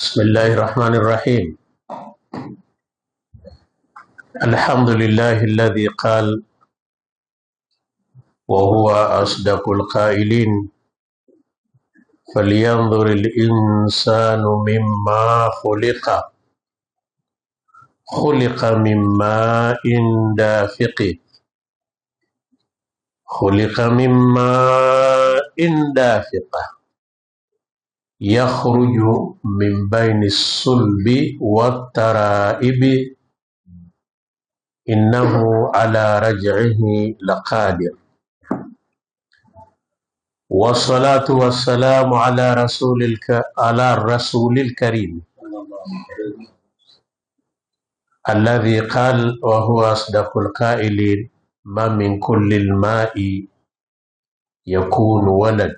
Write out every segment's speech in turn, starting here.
بسم الله الرحمن الرحيم. الحمد لله الذي قال وهو أصدق القائلين فلينظر الإنسان مما خلق من ماء دافق يخرج من بين الصلب والترائب إنه على رجعه لقادر. والصلاة والسلام على الرسول الكريم الذي قال وهو أصدق القائلين ما من كل الماء يكون ولد،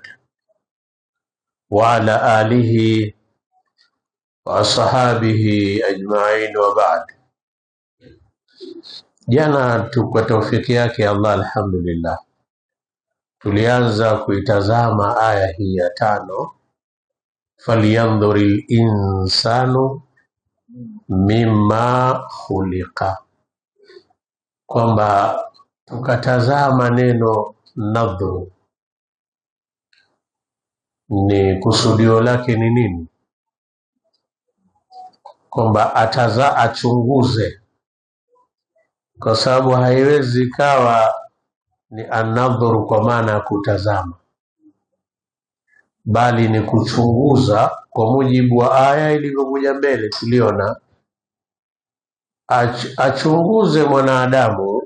وعلى آله وأصحابه أجمعين وبعد. Jana kwa taufiki yake Allah, alhamdulillah, tulianza kuitazama aya hii ya 5, falyanzuril insanu mimma khuliqa, kwamba tukatazama neno nadhru ni kusudio lake ni nini, kwamba achunguze, kwa sababu haiwezi kawa ni anadhuru kwa maana ya kutazama, bali ni kuchunguza kwa mujibu wa aya ilivyokuja mbele. Tuliona achunguze mwanadamu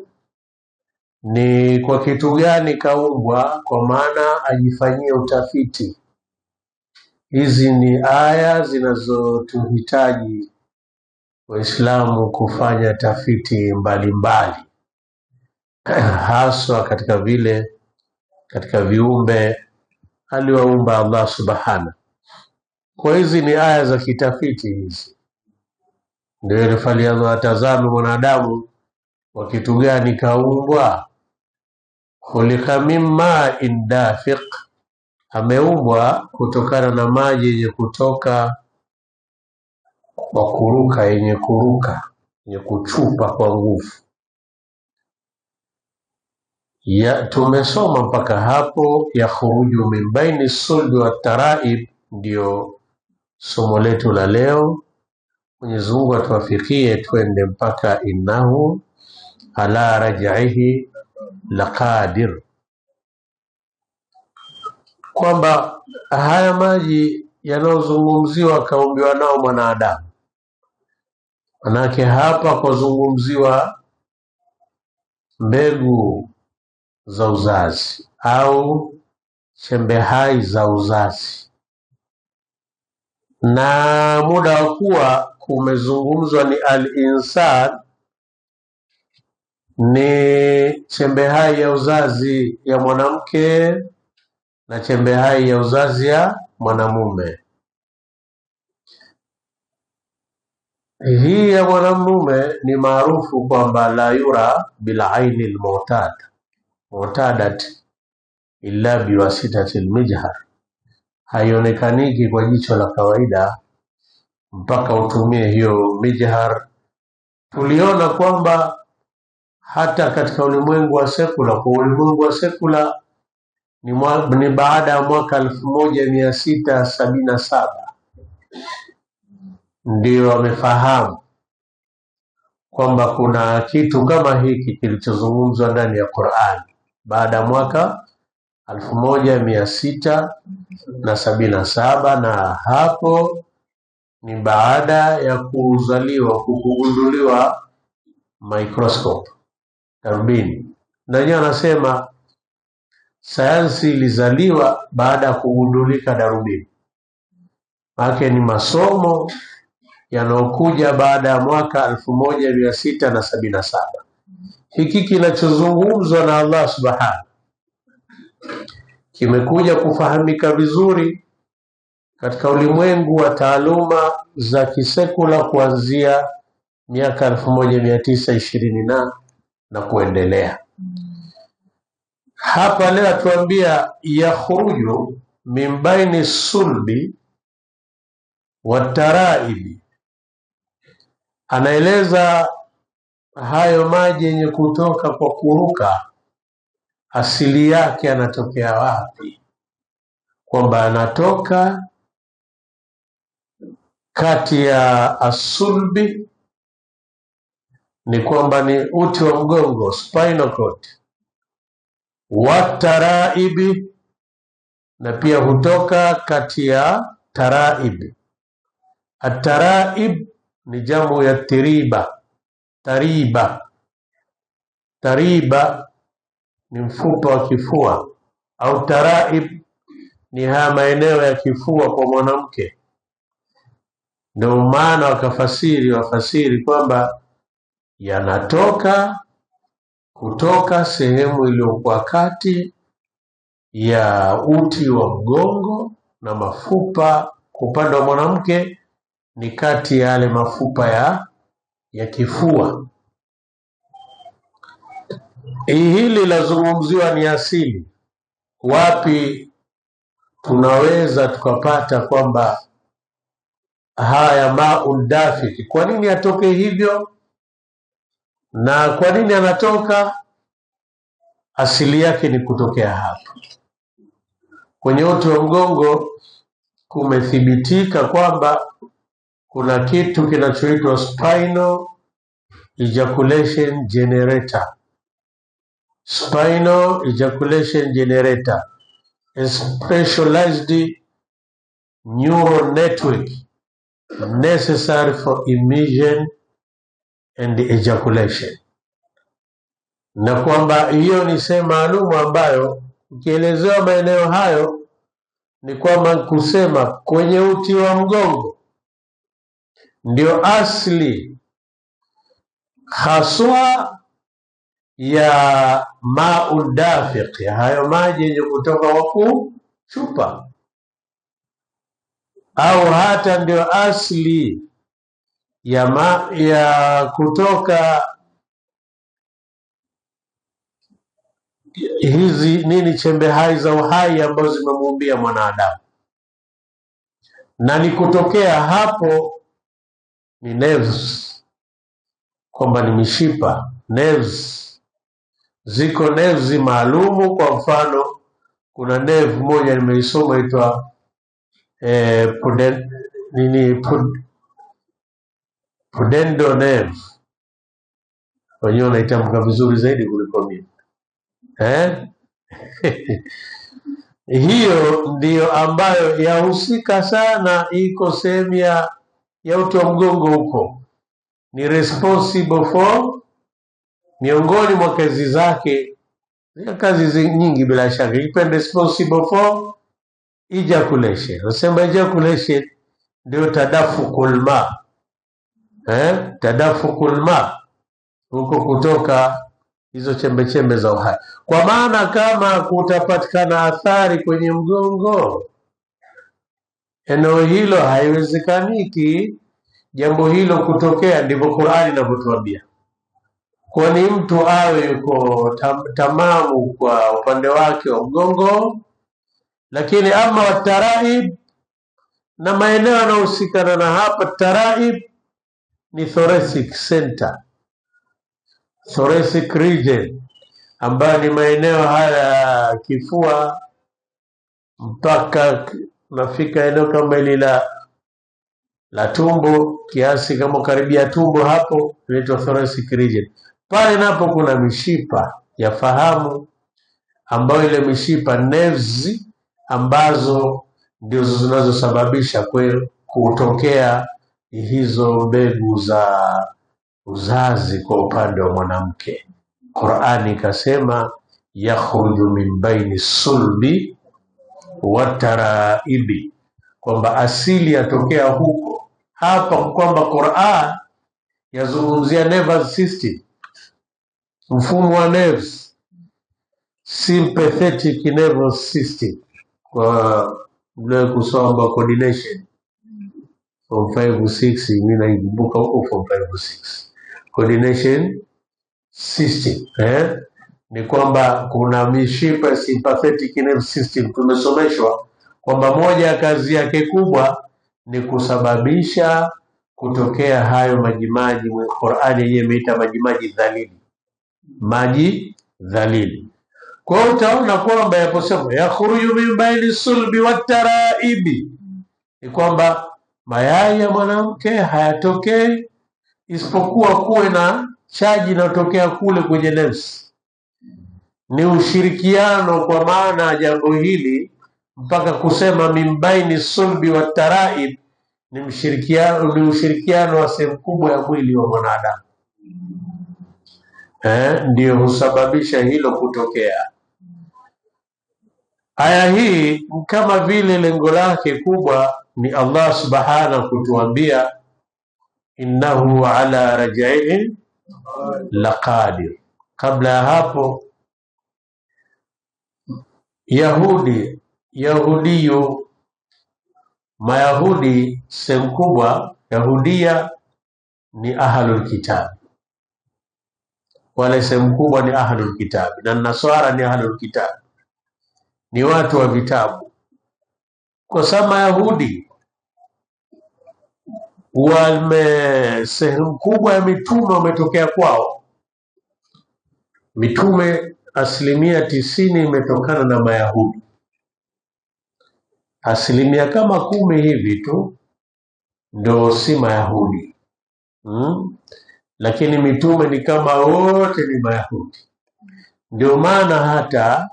ni kwa kitu gani kaumbwa, kwa maana ajifanyie utafiti. Hizi ni aya zinazotuhitaji Waislamu kufanya tafiti mbalimbali haswa katika viumbe aliwaumba Allah subhana. Kwa hizi ni aya za kitafiti hizi, ndio ilifaliano atazame mwanadamu wa kitu gani kaumbwa. Khuliqa mimma dafiq, ameumbwa kutokana na maji yenye kutoka kwa kuruka, yenye kuchupa kwa nguvu. Tumesoma mpaka hapo, yakhruju min baini sulbi wa taraib, ndio somo letu la leo. Mwenyezi Mungu atuwafikie twende mpaka innahu ala raj'ihi laqadir, kwamba haya maji yanayozungumziwa kaumbiwa nao mwanadamu. Manake hapa kuzungumziwa mbegu za uzazi au chembe hai za uzazi, na muda wa kuwa kumezungumzwa ni al-insan, ni chembe hai ya uzazi ya mwanamke na chembe hai ya uzazi ya mwanamume. Hii ya mwanamume ni maarufu kwamba la yura bila aini al-mu'tadat illa biwasitati al-mijhar, haionekaniki kwa jicho la kawaida mpaka utumie hiyo mijhar. Tuliona kwamba hata katika ulimwengu wa sekula, ni baada ya mwaka 1677 ndio wamefahamu kwamba kuna kitu kama hiki kilichozungumzwa ndani ya Qur'an, baada ya mwaka 1677, na hapo ni baada ya kugunduliwa microscope, darubini. Na yeye anasema sayansi ilizaliwa baada ya kugundulika darubini. Maana ni masomo yanayokuja baada ya mwaka 1677. Hiki kinachozungumzwa na Allah subhanahu kimekuja kufahamika vizuri katika ulimwengu wa taaluma za kisekula kuanzia miaka 1920 na kuendelea. Hapa leo tuambia yakhruju min baini sulbi wataraibi. Anaeleza hayo maji yenye kutoka kwa kuruka, asili yake anatokea wapi, kwamba anatoka kati ya asulbi, ni kwamba ni uti wa mgongo, spinal cord, wataraibi, na pia hutoka kati ya taraibi. Ataraib ni jamu ya tiriba. Tariba ni mfupa wa kifua, au taraib ni haya maeneo ya kifua kwa mwanamke. Ndio maana wafasiri kwamba yanatoka kutoka sehemu iliyokuwa kati ya uti wa mgongo na mafupa. Kwa upande wa mwanamke ni kati ya yale mafupa ya kifua. Hili lazungumziwa ni asili. Wapi tunaweza tukapata kwamba haya maun dafiki, kwa nini atoke hivyo na kwa nini anatoka? Asili yake ni kutokea hapa kwenye uti wa mgongo. Kumethibitika kwamba kuna kitu kinachoitwa spinal ejaculation generator. Spinal ejaculation generator, a specialized neural network necessary for emission and ejaculation. Na kwamba hiyo ni sehemu maalum ambayo ukielezewa maeneo hayo ni kwamba kusema kwenye uti wa mgongo ndio asili haswa ya maun dafiq, hayo maji yenye kutoka kwa kuchupa, au hata ndio asili ya kutoka hizi chembe hai za uhai ambazo zimemuumbia mwanadamu. Na ni kutokea hapo ni nerves, kwamba ni mishipa, nerves. Ziko nerves maalumu. Kwa mfano kuna nerve moja nimeisoma inaitwa pudendal nerve. Wenyewe wanaitamka vizuri zaidi kuliko mimi. Hiyo ndiyo ambayo yahusika sana, iko sehemu ya uti wa mgongo huko, ni responsible for, miongoni mwa kazi zake, kazi nyingi bila shaka, ipo responsible for ejaculation. Nasema ejaculation ndio tadafukul ma, tadafukul ma, huko kutoka hizo chembe za uhai. Kwa maana kama kutapatikana athari kwenye mgongo, eneo hilo haiwezekaniki jambo hilo kutokea. Ndivyo Qur'ani inavyotuambia. Kwani mtu awe yuko tamamu kwa upande wake wa mgongo, lakini ama wataraib na maeneo yanayohusikana na hapa, taraib ni thoracic center, thoracic region, ambayo ni maeneo haya kifua mpaka nafika eneo kama hili la tumbo, kiasi kama karibia tumbo hapo, inaitwa thoracic region. Pale napo kuna mishipa ya fahamu, ambayo ile mishipa nerves, ambazo ndio zinazosababisha kutokea hizo mbegu za uzazi kwa upande wa mwanamke. Qur'ani ikasema yakhruju min baini sulbi wataraibi, kwamba asili yatokea huko. Hapa kwamba Qur'an yazungumzia nervous system, mfumo wa nerves, sympathetic nervous system, kwa mle kusoma coordination from 5-6, mimi naikumbuka huko from 5-6 coordination system. Ni kwamba kuna mishipa sympathetic nervous system. Tumesomeshwa kwamba moja ya kazi yake kubwa ni kusababisha kutokea hayo majimaji. Qur'ani yenyewe imeita majimaji dhalili, maji dhalili. Kwa hiyo utaona kwamba yaposema yakhruju min baini sulbi wataraibi, ni kwamba mayai ya mwanamke hayatokei isipokuwa kuwe na chaji inayotokea kule kwenye nafsi. Ni ushirikiano, kwa maana jambo hili mpaka kusema min baini sulbi wataraib ni ushirikiano wa sehemu kubwa ya mwili wa mwanadamu, ndio husababisha hilo kutokea. Aya hii kama vile lengo lake kubwa ni Allah subhanahu kutuambia innahu ala raj'ihi laqadir. Kabla ya hapo Mayahudi sehemu kubwa Yahudia ni ahlul kitab, wale sehemu kubwa ni ahlul kitab, na Nasara ni ahlul kitab, ni watu wa vitabu. Kwa sababu Yahudi sehemu kubwa ya mitume umetokea kwao. Mitume 90% imetokana na Mayahudi, 10% kama 10 hivi tu ndio si Mayahudi. Lakini mitume ni kama wote ni Mayahudi. Ndio maana hata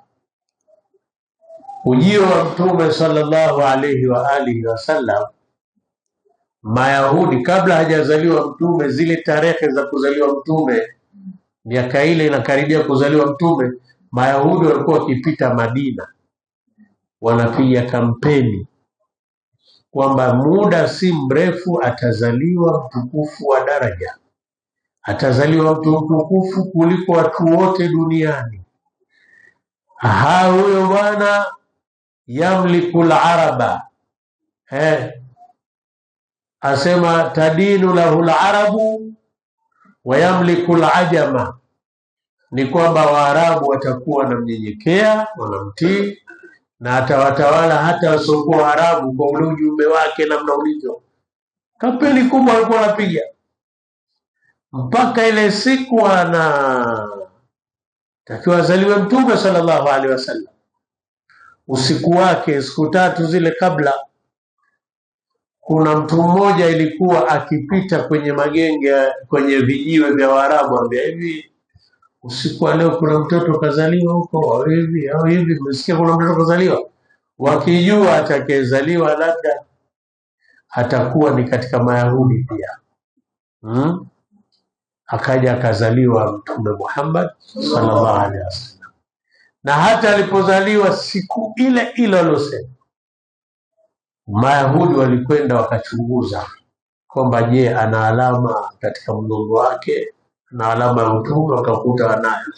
ujio wa Mtume sallallahu alayhi wa alihi wasallam, Mayahudi kabla hajazaliwa Mtume, zile tarehe za kuzaliwa Mtume, miaka ile inakaribia kuzaliwa Mtume, Mayahudi walikuwa wakipita Madina wanapiga kampeni kwamba muda si mrefu atazaliwa mtukufu wa daraja, atazaliwa mtu mtukufu kuliko watu wote duniani. Huyo bwana yamliku al-araba, asema tadinu lahu al-arabu wa yamliku al-ajama, ni kwamba Waarabu watakuwa wanamnyenyekea, wanamtii, na atawatawala hata wasiokuwa Waarabu kwa ule ujumbe wake namna ulivyo. Kampeni kubwa alikuwa anapiga mpaka ile siku takiwa azaliwe Mtume sallallahu alaihi wasallam. Usiku wake, siku 3 zile kabla, kuna mtu mmoja ilikuwa akipita kwenye magenge, kwenye vijiwe vya Waarabu, ambia hivi, usiku wa leo kuna mtoto kazaliwa huko, au hivi mmesikia kuna mtoto kazaliwa. Wakijua atakayezaliwa labda atakuwa ni katika Mayahudi pia. Akaja akazaliwa Mtume Muhammad sallallahu alaihi wasallam, na hata alipozaliwa siku ile ile alosema, Mayahudi walikwenda wakachunguza kwamba je, ana alama katika mgongo wake, na alama ya Mtume, wakakuta anayo.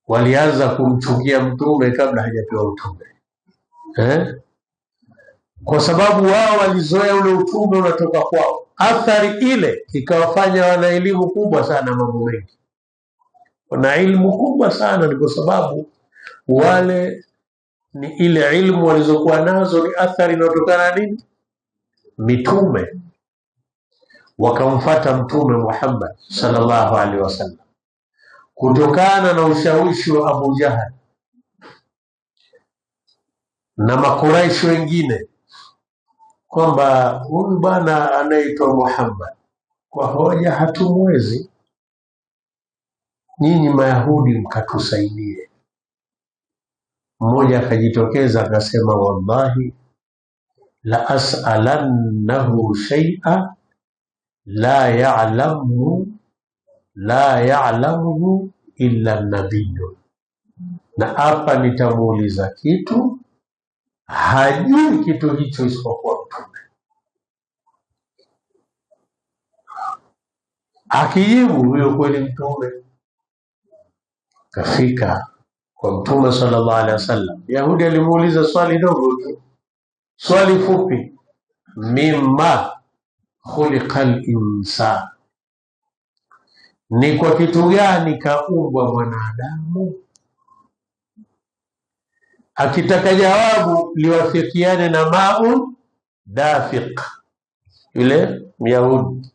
Walianza kumchukia Mtume kabla hajapewa utume, kwa sababu wao walizoea ule utume unatoka kwao. Athari ile ikawafanya wana elimu kubwa sana, mambo mengi, wana elimu kubwa sana, ni kwa sababu wale ni ile ilmu walizokuwa nazo ni athari inayotokana nini? Mitume. Wakamfuata Mtume Muhammad sallallahu alaihi wasallam kutokana na ushawishi wa Abu Jahal na Makuraishi wengine, kwamba huyu bwana anaitwa Muhammad, kwa hoja hatumwezi, nyinyi Mayahudi mkatusaidie. Mmoja akajitokeza akasema, wallahi la as'alannahu shay'a la ya'lamuhu illa nabiyyu, na hapa nitamuuliza kitu, hajui kitu hicho isipokuwa Mtume. Akijibu huyo kweli Mtume. Kafika kwa Mtume sallallahu alaihi wasallam, Yahudi alimuuliza swali dogo tu, swali fupi, mimma khuliqal insan, ni kwa kitu gani kaumbwa mwanadamu? Akitaka jawabu liwafikiane na maun Dafiq, yule Myahudi.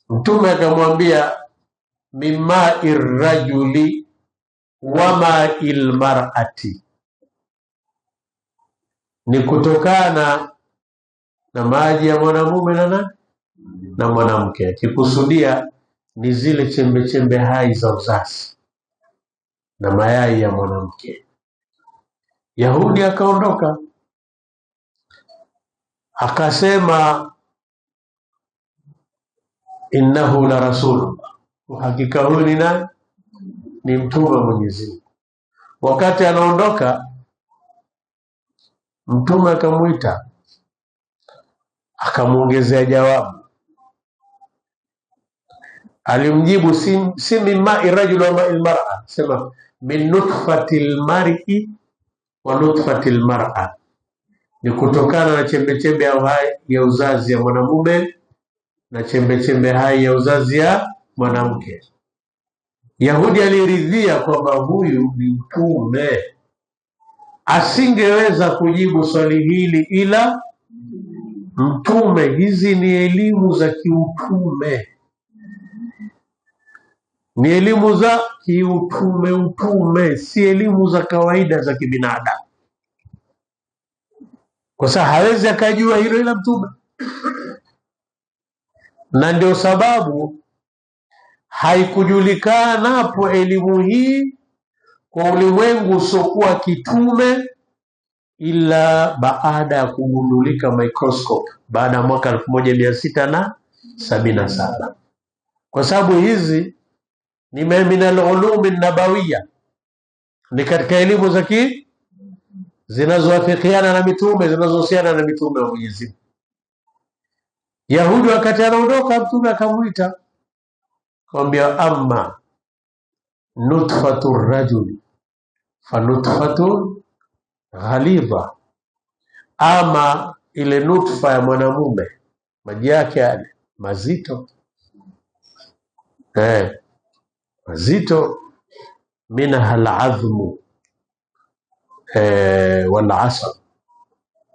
Mtume akamwambia mimma'i rajuli wa ma'il mar'ati, ni kutokana na maji ya mwanamume na mwanamke, akikusudia ni zile chembe chembe hai za uzazi na mayai ya mwanamke. Yahudi akaondoka akasema innahu la rasulullah, hakika huyu ni nani? Ni mtume wa Mwenyezi Mungu. Wakati anaondoka, mtume akamuita, akamuongezea jawabu. Alimjibu si min ma'i rajul wa ma'il mar'a, sema min nutfatil mar'i wa nutfatil mar'a, ni kutokana na chembe chembe hai ya uzazi ya mwanamume na chembe chembe hai ya uzazi ya mwanamke. Yahudi aliridhia kwamba huyu ni mtume, asingeweza kujibu swali hili ila mtume. Hizi ni elimu za kiutume, ni elimu za kiutume, si elimu za kawaida za kibinadamu, kwa sababu hawezi akajua hilo ila mtume. Na ndio sababu haikujulikana hapo elimu hii kwa ulimwengu usiokuwa kitume ila baada ya kugundulika microscope baada ya mwaka 1677, kwa sababu hizi ni minal ulumi nabawiya, ni katika elimu za zinazoafikiana na mitume, zinazohusiana na mitume wa Mwenyezi Mungu. Yahudi wakati anaondoka, mtume akamuita akamwambia amma nutfatu rajuli fa nutfatu ghalidha, ama ile nutfa ya mwanamume maji yake yale mazito, mazito, minha al-azmu wal asab,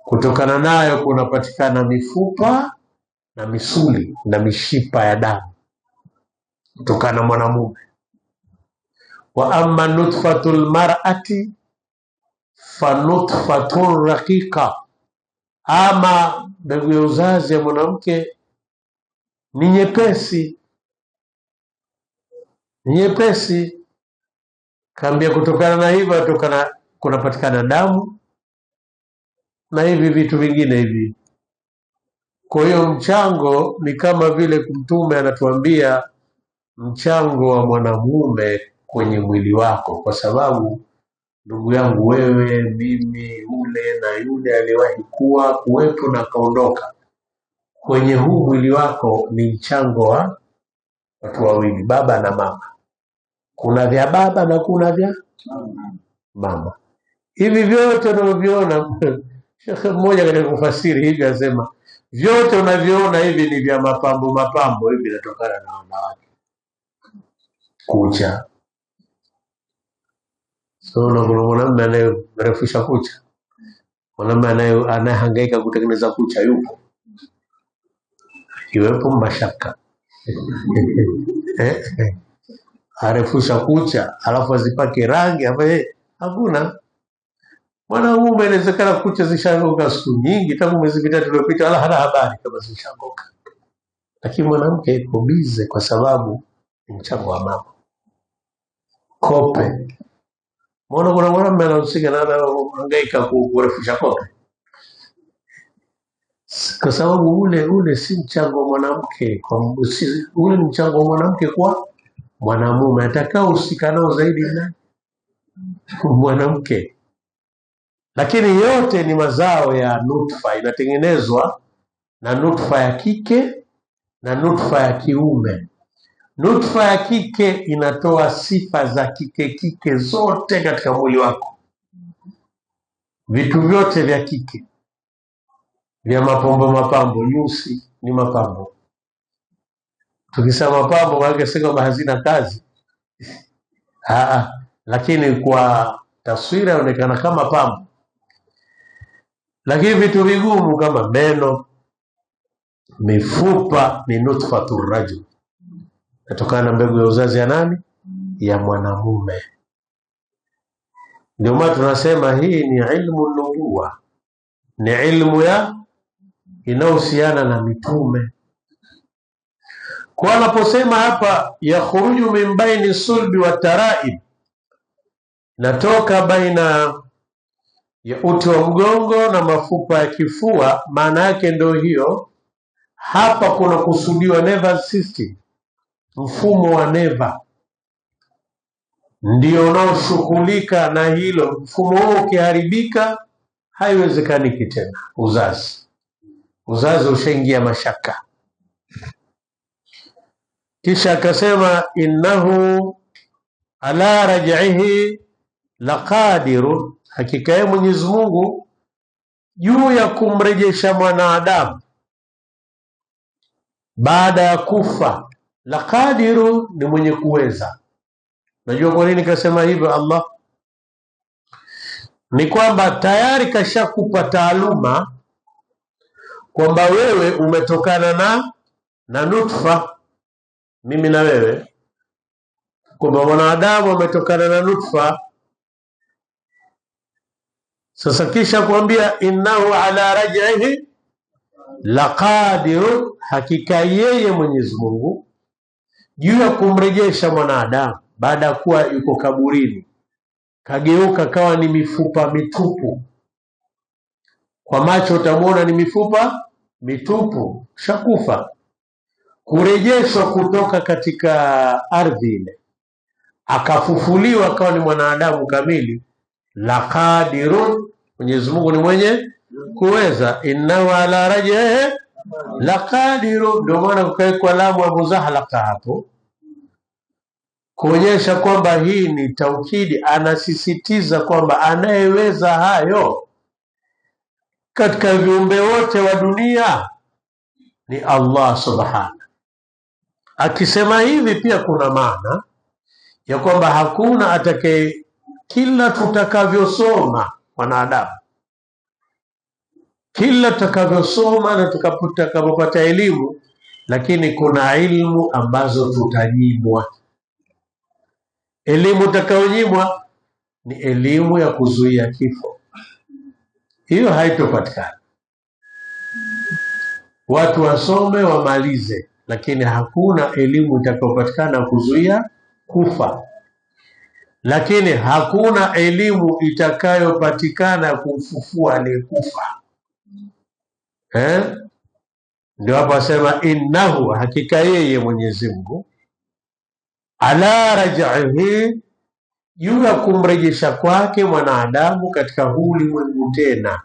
kutokana nayo kunapatikana mifupa na misuli na mishipa ya damu kutokana mwanamume. Wa amma nutfatul mar'ati fa nutfatun raqiqa, ama mbegu ya uzazi ya mwanamke ni nyepesi, nyepesi. Kaambia kutokana na hivyo kunapatikana damu na hivi vitu vingine hivi. Kwa hiyo mchango ni kama vile mtume anatuambia mchango wa mwanamume kwenye mwili wako, kwa sababu ndugu yangu, wewe, mimi, yule na yule aliwahi kuwepo na kaondoka, kwenye huu mwili wako ni mchango wa watu wawili, baba na mama. Kuna vya baba na kuna vya mama. Hivi vyote unavyoona, shekhe mmoja katika kufasiri hivi asema vyote unavyoona hivi ni vya mapambo hivi, vinatokana na wanawake. Kucha, so kuna mwanamume anayerefusha kucha, mwanamume anayehangaika kutengeneza kucha yupo, iwepo mashaka arefusha kucha alafu azipake rangi hapa. Hakuna mwanamume inawezekana kucha zishangoka siku nyingi, tangu mwezi mitatu iliyopita, wala hana habari kama zishangoka, lakini mwanamke yuko bize kwa sababu ni mchango wa mama. Kope, mbona kuna mwanamume anahusika na anahangaika kurefusha kope? Kwa sababu ule si mchango wa mwanamke, ule ni mchango wa mwanamke kwa mwanamume. Atakaohusika nao zaidi na mwanamke. Lakini yote ni mazao ya nutfa, inatengenezwa na nutfa ya kike na nutfa ya kiume. Nutfa ya kike inatoa sifa za kike zote katika mwili wako. Vitu vyote vya kike vya mapambo, nyusi ni mapambo. Tukisema mapambo maana si kama hazina kazi. Lakini kwa taswira inaonekana kama pambo. Lakini vitu vigumu kama meno, mifupa ni nutfatur rajul, natokana na mbegu ya uzazi ya nani? Ya mwanamume. Ndio maana tunasema hii ni ilmu nubuwa, ni ilmu ya inahusiana na mitume. Kwa anaposema hapa yakhruju min baini sulbi wa taraib, natoka baina ya uti wa mgongo na mafupa ya kifua, maana yake ndio hiyo. Hapa kuna kusudiwa nervous system, mfumo wa neva ndio unaoshughulika na hilo. Mfumo huo ukiharibika, haiwezekani tena uzazi ushaingia mashaka. Kisha akasema innahu ala raj'ihi laqadirun, hakika yeye Mwenyezi Mungu juu ya kumrejesha mwanadamu baada ya kufa. Laqadiru ni mwenye kuweza. Najua kwa nini kasema hivyo Allah? Ni kwamba tayari kashakupa taaluma kwamba wewe umetokana na nutfa, mimi na wewe, kwamba mwanadamu umetokana na nutfa. Sasa kisha kuambia innahu ala raj'ihi laqadiru, hakika yeye Mwenyezi Mungu juu ya kumrejesha mwanadamu baada ya kuwa yuko kaburini, kageuka kawa ni mifupa mitupu. Kwa macho utamuona ni mifupa mitupu, shakufa, kurejeshwa kutoka katika ardhi ile, akafufuliwa akawa ni mwanadamu kamili. Laqadirun, Mwenyezi Mungu ni mwenye kuweza. Innahu ala raj'ihi laqadirun, ndio maana kukaekwa lamu Abu Zahlaka hapo kuonyesha kwamba hii ni taukidi. Anasisitiza kwamba anayeweza hayo katika viumbe wote wa dunia ni Allah subhanahu. Akisema hivi pia kuna maana ya kwamba hakuna atakaye, kila tutakavyosoma wanadamu, kila tutakavyosoma na tutakapopata elimu, lakini kuna ilmu ambazo tutanyimwa. Elimu utakayonyimwa ni elimu ya kuzuia kifo, hiyo haitopatikana. Watu wasome wamalize, lakini hakuna elimu itakayopatikana kuzuia kufa. Lakini hakuna elimu itakayopatikana kumfufua aliyekufa. Ndio hapa asema innahu, hakika yeye Mwenyezi Mungu, ala raj'ihi, juu ya kumrejesha kwake mwanadamu katika huu ulimwengu tena,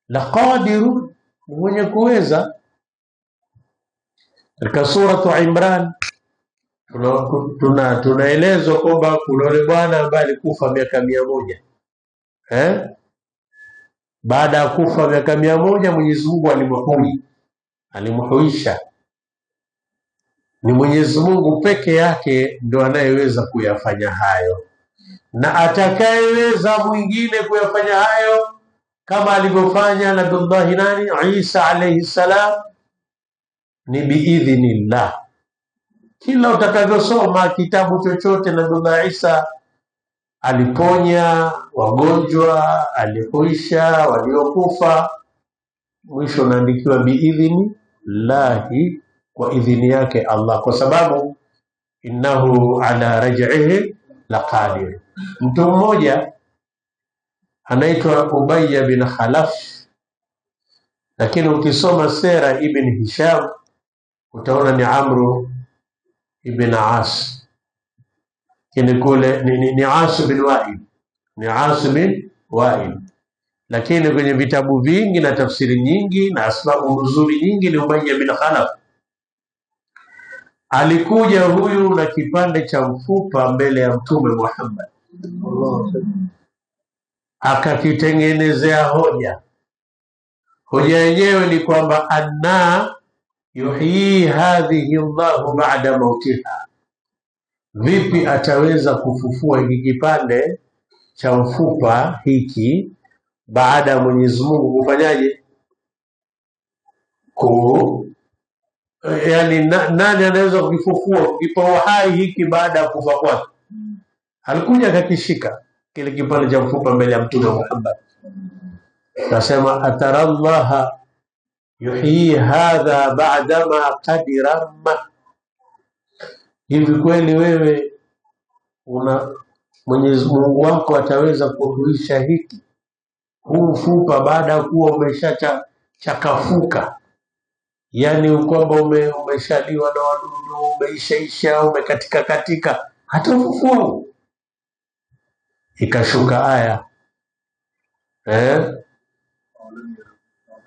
laqadiru, mwenye kuweza. Katika suratu Imran tunaelezwa kwamba kuna yule bwana ambaye alikufa miaka 100. Baada ya kufa miaka 100, Mwenyezi Mungu alimhuisha. Ni Mwenyezi Mungu peke yake ndio anayeweza kuyafanya hayo, na atakayeweza mwingine kuyafanya hayo kama alivyofanya Nabii nani Isa alayhi salam ni biidhnillah. Kila utakavyosoma kitabu chochote, Nabii Isa aliponya wagonjwa, alihuisha waliokufa, mwisho unaandikiwa biidhnillahi, kwa idhini yake Allah, kwa sababu innahu ala raj'ihi laqadir. Mtu mmoja anaitwa Ubayy bin Khalaf, lakini ukisoma sera Ibn Hisham utaona ni Amru ibn As. Kile kule ni As bin Wa'il, ni As bin Wa'il, lakini kwenye vitabu vingi na tafsiri nyingi na asbabu nuzuri nyingi ni Ubayy bin Khalaf. Alikuja huyu na kipande cha mfupa mbele ya Mtume Muhammad, akakitengenezea hoja. Hoja yenyewe ni kwamba anna yuhyi hadhihi Allahu ba'da mautiha, vipi ataweza kufufua hiki kipande cha mfupa hiki baada ya Mwenyezi Mungu kufanyaje? Yani nani anaweza kukifufua, kukipa uhai hiki baada ya kufa kwake? Alikuja akakishika kile kipande cha mfupa mbele ya Mtume Muhammad, akasema atarallaha yuhyi hadha ba'dama qadirama, hivi kweli wewe Mwenyezi Mungu wako ataweza kuhuisha hiki huu mfupa baada ya kuwa umeshachakafuka, yani kwamba umeshaliwa na wadudu, umeishaisha, umekatika katika, hata ufufua. Ikashuka aya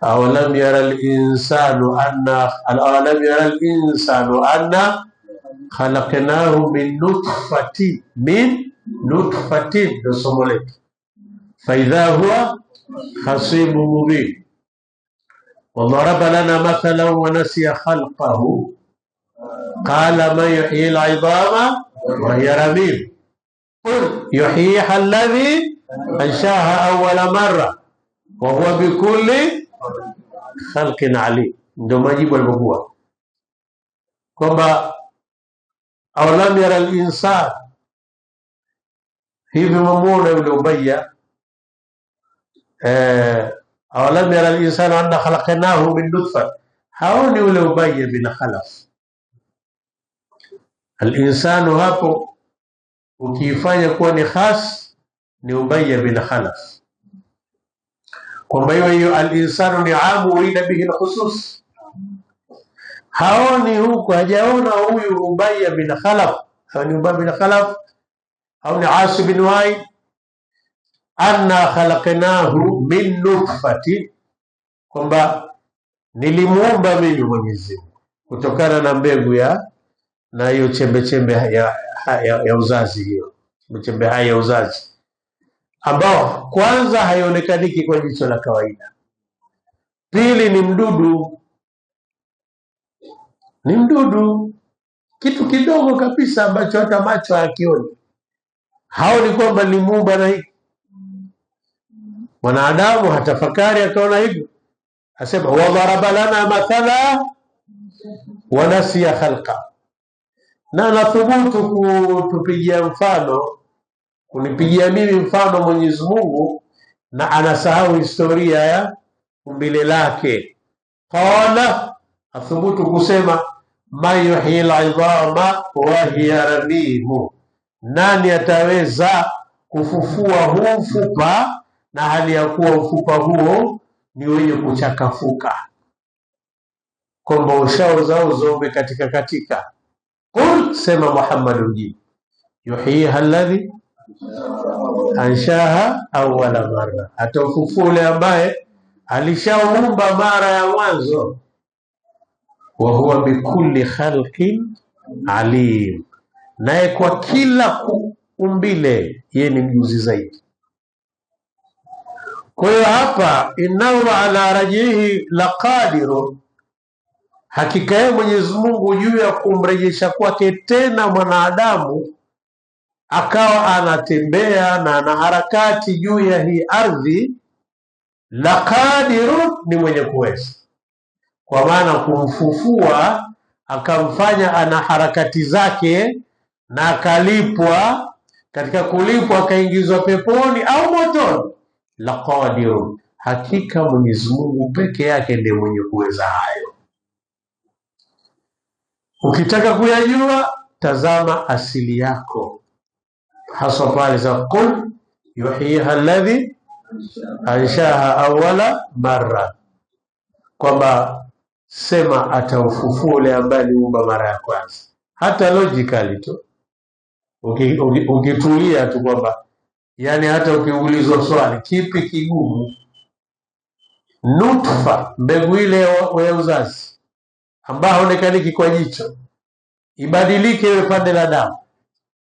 awalam yara al-insanu anna khalaqnahu min nutfatin, ndo somo letu. Faidha huwa khasimun mubin. Wadaraba lana mathalan wa nasiya khalqahu qala man yuhyi al-'idhama wa hiya ramim qul yuhyiha alladhi anshaha awwala marra wa huwa bikulli khalqin alim. Ndio majibu alipokuwa kwamba awalam yara al-insan, hivi mamuona yule Ubayya, awalam yara al-insan anna khalaqnahu min nutfa, haoni yule Ubayya bin Khalaf. Al-insanu hapo ukiifanya kuwa ni khas ni Ubayya bin Khalaf, kwamba hiyo al-insanu ni amu urida bihi al-khusus. Haoni huko, hajaona huyu Ubayya bin Khalaf, ni Ubayya bin Khalaf au ni Asi bin Wa'il, anna khalaqnahu min nutfati, kwamba nilimuumba mimi Mwenyezi Mungu kutokana na mbegu na hiyo chembe ya uzazi, hiyo chembe hai ya uzazi ambao kwanza haionekaniki kwa jicho la kawaida, pili ni mdudu kitu kidogo kabisa ambacho hata macho hayakioni. Haoni kwamba limuumba na hiki. Mwanadamu hatafakari akaona hivyo, asema wadaraba lana mathala wa nasiya khalqa, na nathubutu kutupigia mfano, kunipigia mimi mfano Mwenyezi Mungu na anasahau historia ya umbile lake. Qala, athubutu kusema man yuhyi al-'idhama wa hiya ramim, nani ataweza kufufua huu mfupa na hali ya kuwa mfupa huo ni wenye kuchakafuka, kwamba ushaoza umekatika katika. Qul, sema Muhammadun ji, yuhyiha alladhi anshaha awwala marra, atafufule ambaye alishaumba mara ya mwanzo. Wa huwa bikulli khalqin alim, naye kwa kila umbile yeye ni mjuzi zaidi. Kwa hiyo hapa innahu ala rajihi laqadirun, hakika yeye Mwenyezi Mungu juu ya kumrejesha kwake tena mwanadamu akawa anatembea na ana harakati juu ya hii ardhi, laqadirun, ni mwenye kuweza, kwa maana kumfufua akamfanya ana harakati zake na akalipwa, katika kulipwa akaingizwa peponi au motoni. Laqadirun, hakika Mwenyezi Mungu peke yake ndiye mwenye kuweza hayo. Ukitaka kuyajua, tazama asili yako, hasa pale za qul yuhyiha alladhi anshaha awwala marra, kwamba sema ataufufua ule ambaye aliumba mara ya kwanza. Hata logically tu ukitulia tu kwamba yani hata ukiulizwa swali kipi kigumu, nutfa, mbegu ile ya uzazi ambayo haonekaniki kwa jicho, ibadilike iwe pande la damu,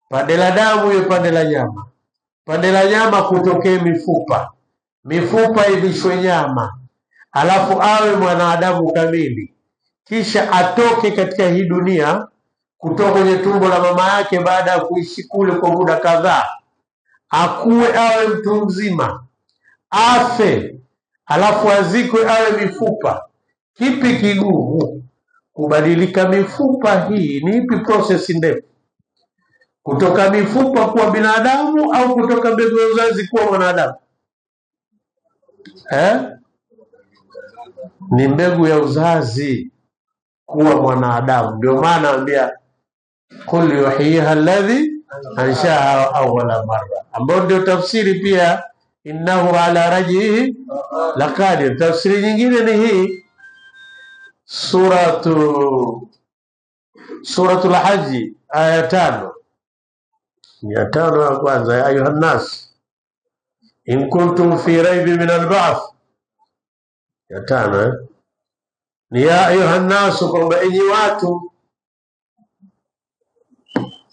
pande la damu iwe pande la nyama, pande la nyama kutokee mifupa ivishwe nyama, alafu awe mwanadamu kamili, kisha atoke katika hii dunia kutoka kwenye tumbo la mama yake baada ya kuishi kule kwa muda kadhaa, akuwe awe mtu mzima, afe alafu azikwe awe mifupa, kipi kigumu? Kubadilika mifupa hii ni ipi process ndefu? Kutoka mifupa kuwa binadamu au kutoka mbegu ya uzazi kuwa mwanadamu? Ni mbegu ya uzazi kuwa mwanadamu. Ndio maana anambia qul yuhyiha alladhi anshaha awwala marra, ambao ndio tafsiri pia innahu ala raj'ihi laqadir. Tafsiri nyingine ni hii suratul hajj aya 5 ya kwanza, ya ayuha nas in kuntum fi raibin min al-ba'th. Ya 5 ni ya ayuha nas, kwamba enyi watu,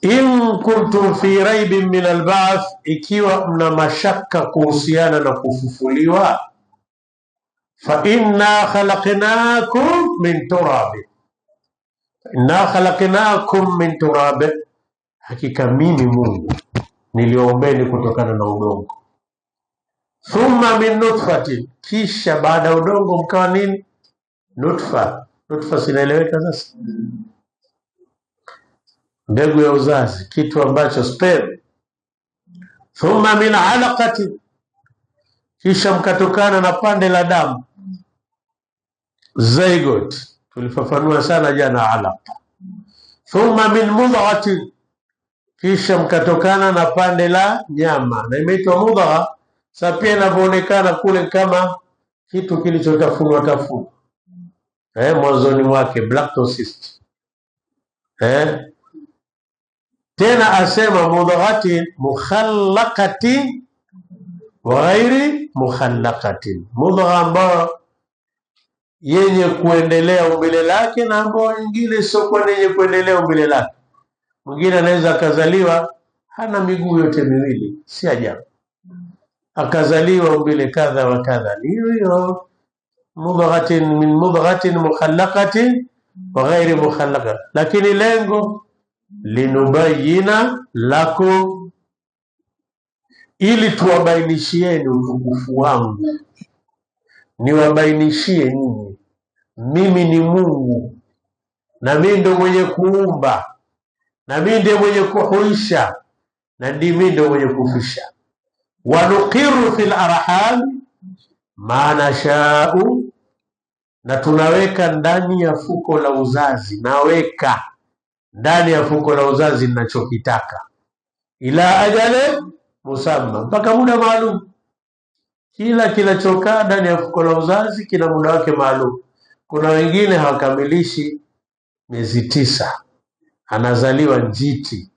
in kuntum fi raibin min al-ba'th, ikiwa mna mashaka kuhusiana na kufufuliwa, fa inna khalaqnakum min turab, hakika mimi Mungu nilioumbeni kutokana na udongo. Thumma min nutfatin, kisha baada udongo mkawa nini? Nutfa. Sinaeleweka sasa? Mbegu ya uzazi, kitu ambacho sperm. Thumma min alaqatin, kisha mkatokana na pande la damu, zygote, tulifafanua sana jana alaqa. Thumma min mudghatin, kisha mkatokana na pande la nyama, na imeitwa mudgha sasa pia inavyoonekana kule kama kitu kilichotafunwa mwanzoni mwake, blastocyst. Tena asema mudghatin mukhallaqatin wa ghairi mukhallaqatin, mudgha ambao yenye kuendelea umbile lake na ambao nyingine sio kwa yenye kuendelea umbile lake. Mwingine anaweza akazaliwa hana miguu yote miwili, si ajabu, akazaliwa umbile kadha wa kadha. Hiyo mudghatin min mudghatin mukhallaqatin wa ghairi mukhallaqatin. Lakini lengo linubayina lakum, ili tuwabainishieni utukufu wangu, niwabainishie nyinyi mimi ni Mungu, na mimi ndio mwenye kuumba, na mimi ndiye mwenye kuhuisha, na mimi ndio mwenye kufisha. Wanuqiru fil arham ma nashau, na tunaweka ndani ya fuko la uzazi, naweka ndani ya fuko la uzazi ninachokitaka, ila ajale musamma, mpaka muda maalum. Kila kinachokaa ndani ya fuko la uzazi kina muda wake maalum. Kuna wengine hawakamilishi miezi 9, anazaliwa njiti,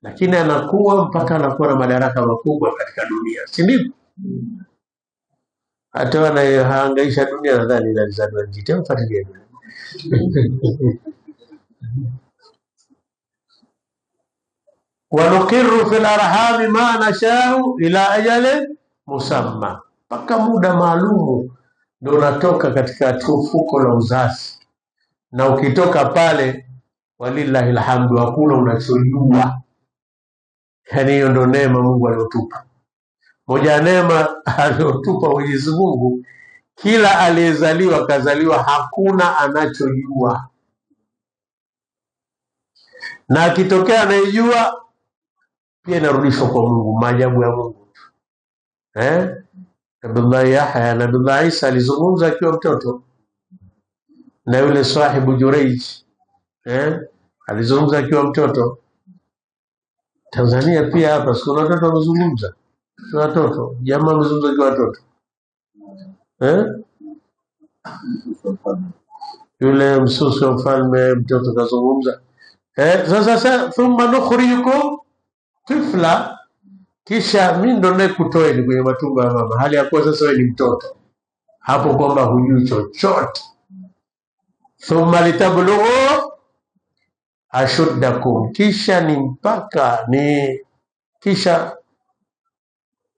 lakini anakuwa mpaka anakuwa na madaraka makubwa katika dunia, si ndivyo? Hata wanahangaisha dunia nadhani alizaliwa njiti, mfuatilie. Wanuqiru fil arhami ma nashau ila ajali musamma, mpaka muda maalumu ndio unatoka katika fuko la uzazi. Na ukitoka pale, walillahi alhamdu, hakuna unachojua. Yani hiyo ndio neema Mungu aliyotupa. Moja neema aliyotupa Mwenyezi Mungu, kila aliyezaliwa kazaliwa hakuna anachojua, na akitokea anayejua pia inarudishwa kwa Mungu. Maajabu ya Mungu. Nabii Yahya, Nabii Isa alizungumza akiwa mtoto, na yule sahibu Jureij alizungumza akiwa mtoto. Tanzania pia hapa siku watoto wamezungumza, watoto jamaa wamezungumza akiwa watoto. Yule msusi wa mfalme, mtoto kazungumza. Sasa thumma nukhrijukum tifla, kisha mimi ndo nikutoeni kwenye matumbo ya mama, hali ya kuwa sasa wewe ni mtoto hapo, kwamba hujui chochote. Thumma litablughu ashuddakum, kisha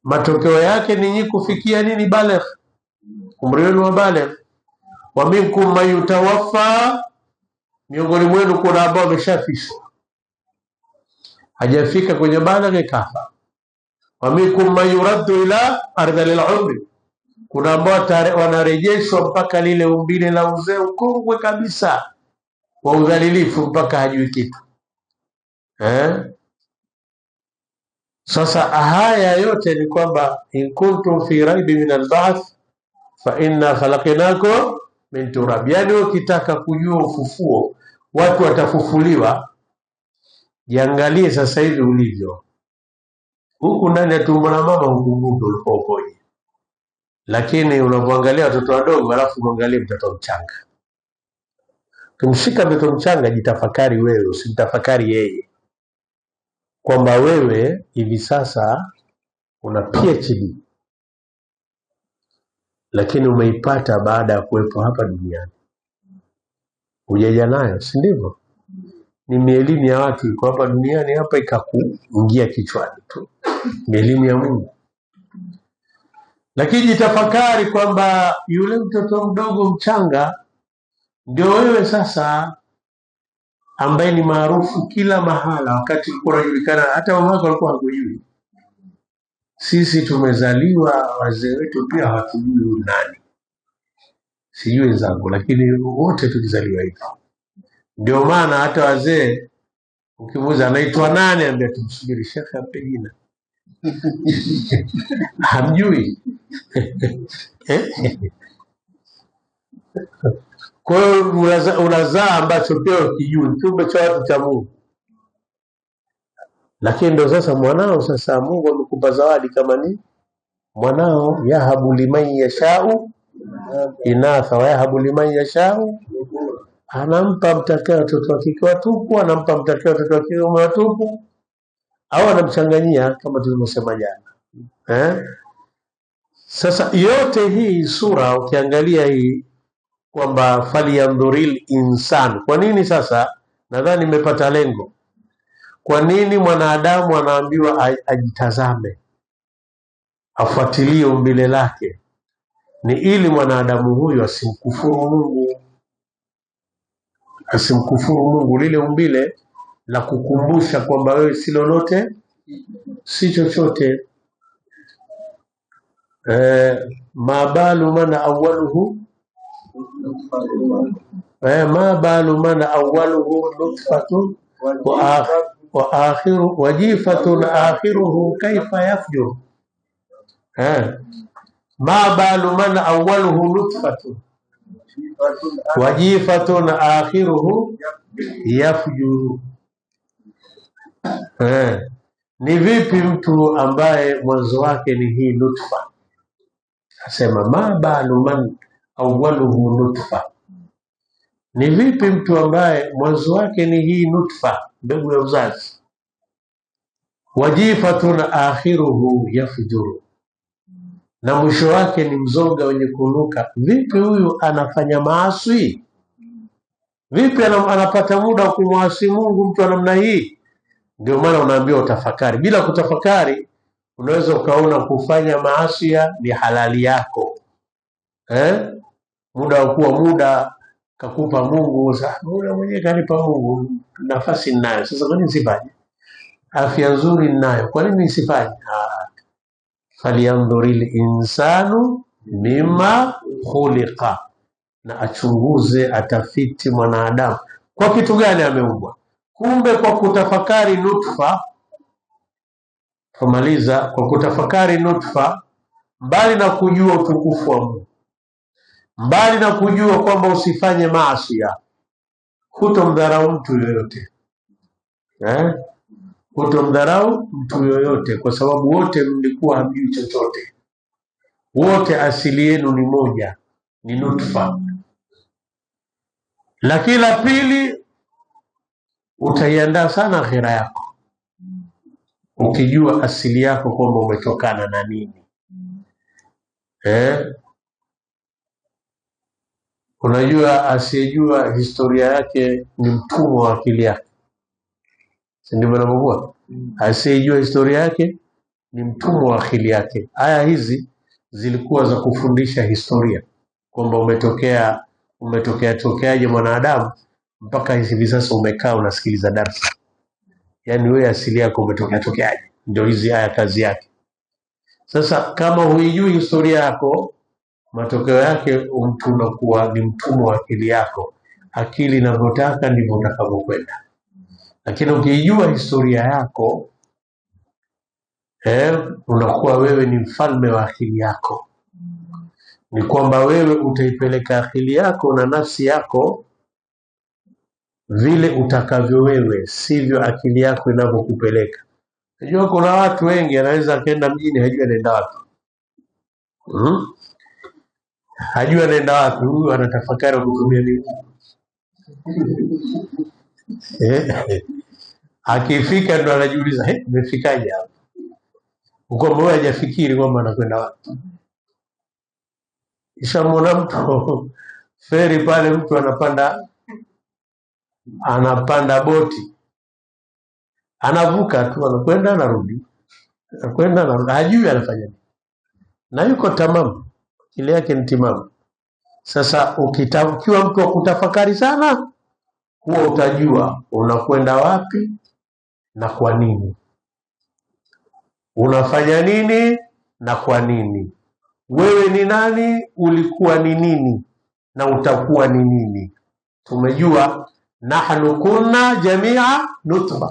matokeo yake ni kufikia nini? Baligh, umri wenu wa baligh. Wa minkum man yutawaffa, miongoni mwenu kuna ambao wameshafishwa, hajafika kwenye baligh kafa. Wa minkum man yuraddu ila ardhil umri, kuna ambao wanarejeshwa mpaka lile umbile la uzee ukongwe kabisa wa udhalilifu mpaka hajui kitu. Sasa haya yote ni kwamba in kuntum fi raibi min al-ba'th fa inna khalaqnakum min turab. Yani ukitaka kujua ufufuo, watu watafufuliwa, jiangalie sasa hivi ulivyo huku ndani ya tumbo la mama, hukumbuke ulipoje. Lakini unapoangalia watoto wadogo alafu uangalie mtoto mchanga, kumshika mtoto mchanga, jitafakari wewe, usimtafakari yeye, kwamba wewe hivi sasa una PhD lakini umeipata baada ya kuwepo hapa duniani, hujaja nayo, si ndivyo? Ni elimu ya watu iko hapa duniani hapa ikakuingia kichwani tu, ni elimu ya Mungu. Lakini jitafakari kwamba yule mtoto mdogo mchanga ndio wewe sasa, ambaye ni maarufu kila mahala, wakati ulikuwa unajulikana hata mama wako alikuwa hakujui. Sisi tumezaliwa, wazee wetu pia hawatujui nani, sijui wenzangu, lakini wote tulizaliwa hivyo. Ndio maana hata wazee ukimuuliza anaitwa nani, ambia tumsubiri shekhe ampe jina. Hamjui. Kwa hiyo unazaa ambacho pia ukijui, kiumbe cha watu cha Mungu. Lakini ndio sasa mwanao, sasa Mungu amekupa zawadi kama ni mwanao, yahabu liman yashau inatha wa yahabu liman yashau, anampa mtakao watoto wa kike watupu, anampa mtakao watoto wa kiume watupu, au anamchanganyia kama tulivyosema jana. Sasa yote hii sura ukiangalia hii kwamba faliyandhuril insan. Kwa nini sasa? Nadhani nimepata lengo. Kwa nini mwanadamu anaambiwa ajitazame, afuatilie umbile lake? Ni ili mwanadamu huyu asimkufuru Mungu, asimkufuru Mungu, lile umbile la kukumbusha kwamba wewe si lolote, si chochote. Mabalu mana awaluhu mabalu mana awaluhu nutfatun wa akhiru wajifatun akhiruhu kaifa yafjur. Mabalu mana awaluhu nutfatun wajifatun akhiruhu yafjur. Ni vipi mtu ambaye mwanzo wake ni hii nutfa? Asema mabalu man awwaluhu nutfa. Ni vipi mtu ambaye mwanzo wake ni hii nutfa, mbegu ya uzazi, wajifatun akhiruhu yafjuru, na mwisho wake ni mzoga wenye kunuka? Vipi huyu anafanya maasi? Vipi anapata muda wa kumwasi Mungu mtu wa namna hii? Ndio maana unaambiwa utafakari. Bila kutafakari unaweza ukaona kufanya maasi ni halali yako. Muda wa kuwa muda kakupa Mungu, muda mwenyewe kanipa Mungu, nafasi ninayo, sasa kwa nini nisifanye? Afya nzuri ninayo, kwa nini nisifanye? Faliyandhuril insanu mimma khuliqa, na achunguze, atafiti mwanadamu kwa kitu gani ameumbwa. Kumbe kwa kutafakari nutfa, kumaliza kwa kutafakari nutfa, mbali na kujua utukufu wa Mungu, mbali na kujua kwamba usifanye maasi, hutomdharau mtu yoyote. Hutomdharau mtu yoyote, kwa sababu wote mlikuwa hamjui chochote, wote asili yenu ni moja, ni nutfa. Lakini la pili, utaiandaa sana akhira yako ukijua asili yako kwamba umetokana na nini. Unajua asiyejua historia yake ni mtumwa wa akili yake, si ndivyo ninavyokuwa? Asiyejua historia yake ni mtumwa wa akili yake. Aya hizi zilikuwa za kufundisha historia, kwamba umetokea mwanadamu mpaka hivi sasa umekaa unasikiliza darasa. Yaani wewe asili yako umetokea. Ndio hizi aya kazi yake. Sasa kama huijui historia yako, matokeo yake mtu unakuwa ni mtumwa wa akili yako. Akili inavyotaka ndivyo utakavyokwenda. Lakini ukijua historia yako, unakuwa wewe ni mfalme wa akili yako. Ni kwamba wewe utaipeleka akili yako na nafsi yako vile utakavyo wewe, sivyo akili yako inavyokupeleka. Unajua kuna watu wengi anaweza akaenda mjini hajui anaenda wapi. Hajui anaenda wapi, huyu anatafakari kutumia nini. Akifika ndo anajiuliza, nimefikaje hapa? Uko mbona hajafikiri kwamba anakwenda wapi. Ishamwona mtu feri pale, mtu anapanda boti, anavuka tu, anakwenda anarudi, hajui anafanya nini, na yuko tamamu, ile yake ni timamu. Sasa ukiwa mtu wa kutafakari sana, huo utajua unakwenda wapi na kwa nini, unafanya nini na kwa nini, wewe ni nani, ulikuwa ni nini na utakuwa ni nini. Tumejua nahnu kunna jamia nutfa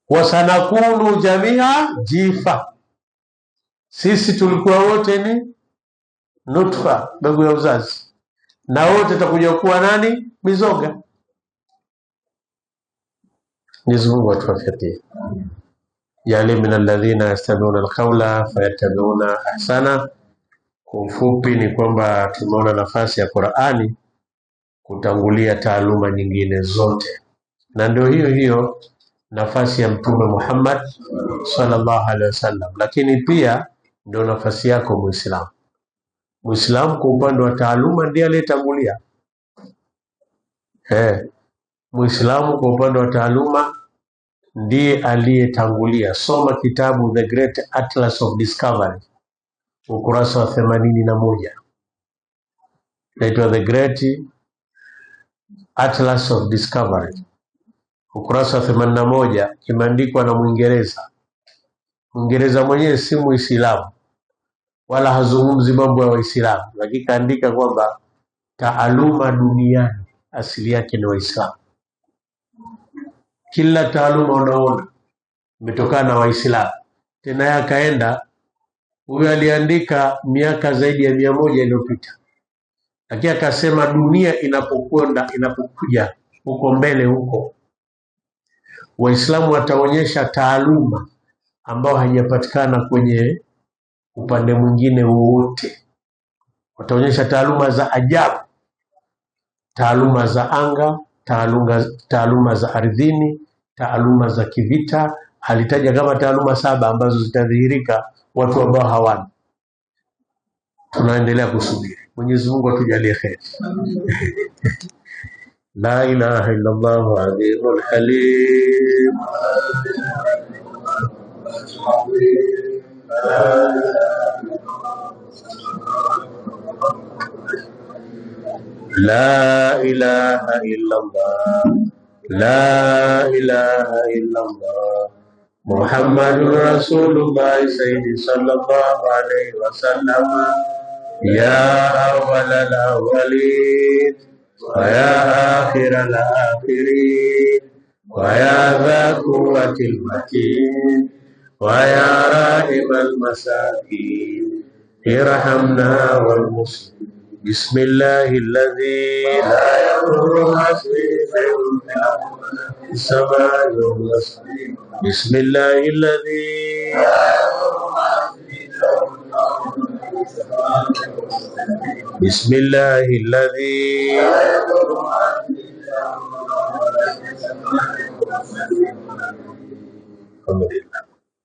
wa sanakunu jamia jifa. Sisi tulikuwa wote ni nutfa, mbegu ya uzazi, na wote tutakuja kuwa nani? Mizoga. Mwenyezi Mungu atuwafikie. Yale min alladhina yastami'una alqawla fayattabi'una ahsana. Kwa ufupi ni kwamba tumeona nafasi ya Qur'ani kutangulia taaluma nyingine zote, na ndio hiyo nafasi ya Mtume Muhammad sallallahu alaihi wasallam, lakini pia ndio nafasi yako Muislamu. Muislamu kwa upande wa taaluma ndiye aliyetangulia. Muislamu kwa upande wa taaluma ndiye aliyetangulia. Soma kitabu The Great Atlas of Discovery, ukurasa wa 81. Inaitwa The Great Atlas of Discovery, ukurasa wa 81, kimeandikwa na Mwingereza. Mwingereza mwenyewe si Muislamu wala hazungumzi mambo ya Waislamu, lakini kaandika kwamba taaluma duniani asili yake ni Waislamu. Kila taaluma unaona imetokana na Waislamu. Tena yakaenda, huyo aliandika miaka zaidi ya 100 iliyopita, lakini akasema dunia inapokuja huko mbele huko, Waislamu wataonyesha taaluma ambao haijapatikana kwenye upande mwingine wowote. Wataonyesha taaluma za ajabu, taaluma za anga, taaluma za ardhini, taaluma za kivita. Alitaja kama taaluma 7 ambazo zitadhihirika watu ambao hawana. Tunaendelea kusubiri. Mwenyezi Mungu atujalie kheri. La ilaha illa Allah azimul halim. La ilaha illa Allah, la ilaha illa Allah, Muhammadur Rasulullah Sayyidi sallallahu alaihi wasallam. Ya awwal al-awwalin wa ya akhir al-akhirin wa ya dha quwwatil matin wa ya rahim al-masakin irhamna wal muslimin. Bismillahilladzi la yadurru ma'asmihi as-samaa'i wal ardi. Bismillahilladzi la yadurru ma'asmihi Bismillahilladzi la yadurru ma'asmihi.